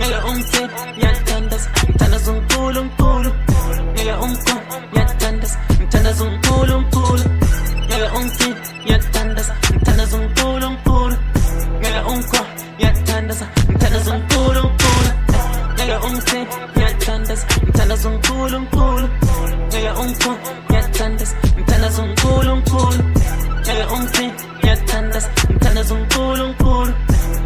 ngeke ungithe ngiyathandaza ngithandaza uNkulunkulu ngeke ungikho ngiyathandaza ngithandaza uNkulunkulu ngeke ungithe ngiyathandaza ngithandaza uNkulunkulu ngeke ungikho ngiyathandaza ngithandaza uNkulunkulu ngeke ungithe ngiyathandaza ngithandaza uNkulunkulu ngeke ungikho ngiyathandaza ngithandaza uNkulunkulu ngeke ungithe ngiyathandaza ngithandaza uNkulunkulu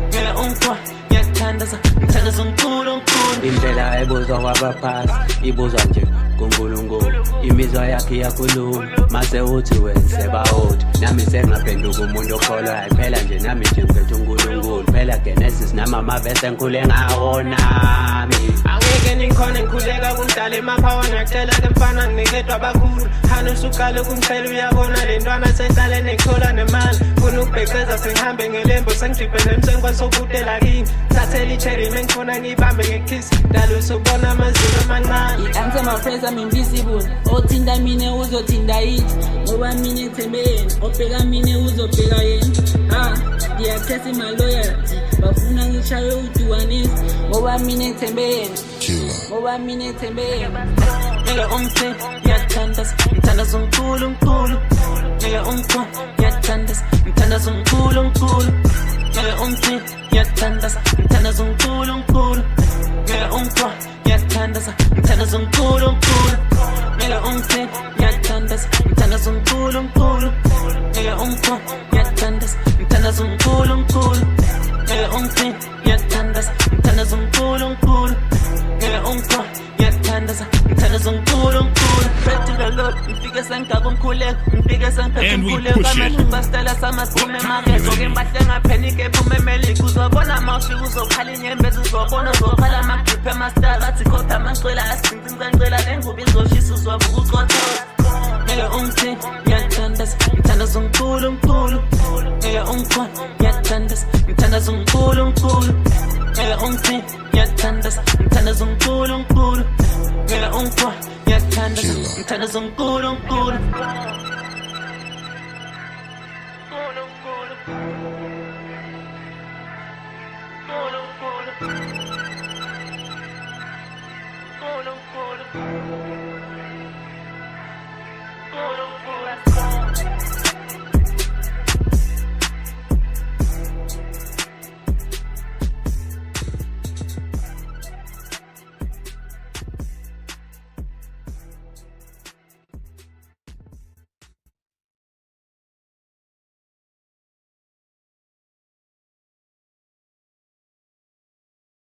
ngeke ungikho ngiyathandaza ngithandaza uNkulunkulu. Indlela ebuzwa kwabaphasi ibuzwa nje kuNkulunkulu, imizwa yakhe iyakhuluma mase uthi wena uthi nami sengaphenduka umuntu okholwayo phela nje nami nje ngiphethe uNkulunkulu phela Genesis nama amavesi enkhule ngawo nami angeke nikhona ngikhuleka kumdala emaphawa ngiyacela ke mfana nginiketwa abakhulu hana usukale kumcela uyabona le ntwana sehlale nekuthola nemali funa ukubhexeza sengihambe ngelembo sengijipe nemsengwasokudela kimi thathela icherry mengifuna ngiyibambe ngekiss dalo usubona amazinyo amancane. I-answer my prayers I'm invisible othinta mina uzothinta yithi ngoba mina ngithembe yena obheka mina uzobheka yena ngiyathetha imaloyalty bafuna ngishaye uduanisi ngoba mina ngithembe yena ngoba mina ngithembe yena ngeke ungithe ngiyathandaza ngithandaza uNkulunkulu ngeke ungikho ngiyathandaza ngithandaza uNkulunkulu ngeke ungithe ngiyathandaza ngithandaza uNkulunkulu ngeke ungikho ngiyathandaza ngithandaza uNkulunkulu ngeke ungithe ngiyathandaza ngithandaza uNkulunkulu ngeke ungikho ngiyathandaza ngithandaza uNkulunkulu ngeke ungithe ngiyathandaza ngithandaza uNkulunkulu ngeke ungikho ngiyathandaza ngithandaza uNkulunkulu. Pray to the Lord ngifike sengigaba umkhuleko ngifike sengiphethe umkhuleko amehlo bastela samasiphume emakethe oke mbahle ngaphenike ephume emelika uzobona mawufika uzokhala inyembezi uzobona uzokhala amagiphe emastars athi khotha amacwela asincincancela nengubo izoshisa uzovuka ucothoza ngeke ungithe ngiyathandaza ngithandaza uNkulunkulu ngeke ungikho ngiyathandaza ngithandaza uNkulunkulu ngeke ungithe ngiyathandaza ngithandaza uNkulunkulu ngeke ungikho ngiyathandaza ngithandaza uNkulunkulu.